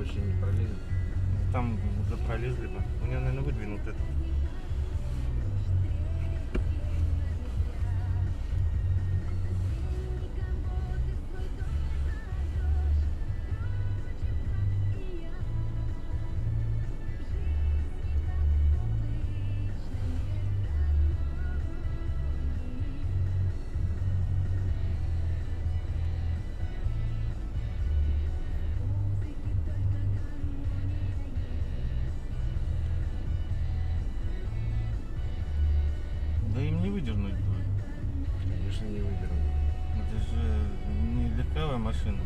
больше не пролезет. Там уже пролезли бы. У него, наверное, выдвинут это. Да им не выдернуть будет. Конечно, не выдернут. Это же не легковая машина.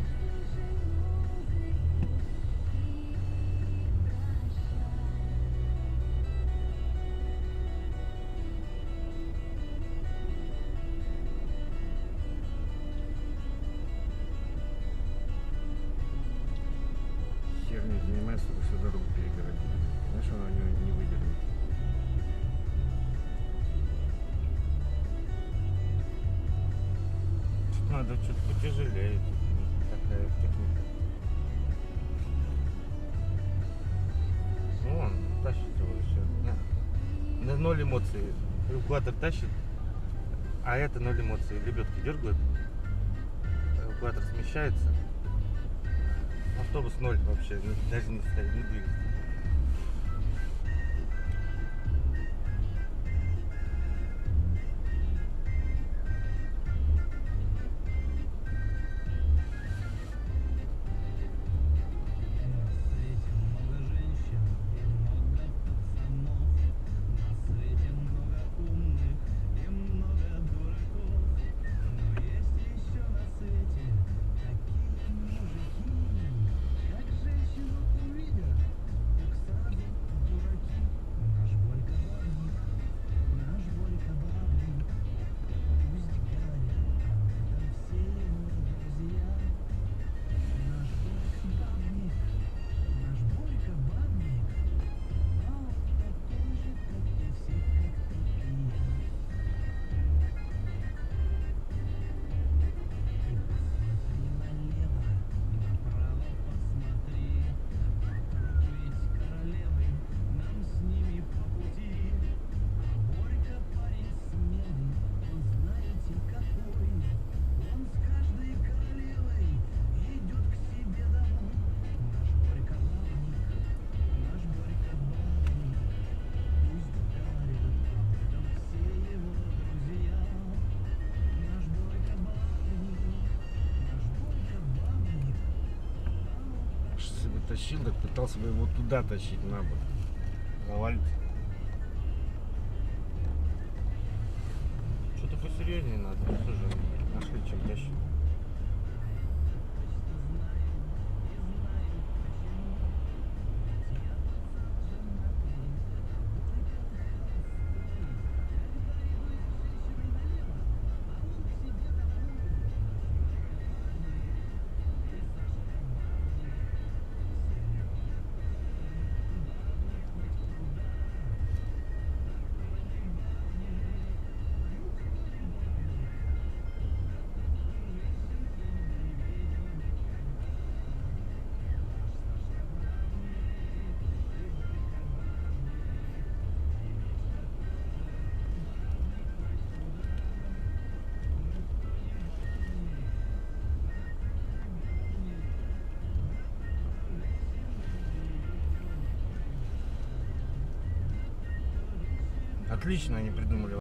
Херней занимается, чтобы всю дорогу перегородить. Знаешь, он у него не выдернет. Тут надо что-то потяжелее. Тут такая техника. Вон, тащит его еще. На ноль эмоций. Эвакуатор тащит, а это ноль эмоций. Лебедки дергают. Эвакуатор смещается. Автобус ноль вообще. Даже не стоит, не двигается. Если бы тащил, так пытался бы его туда тащить на бок. Завалится. Что-то посерьезнее надо. Что же нашли чем тащить? Отлично они придумали.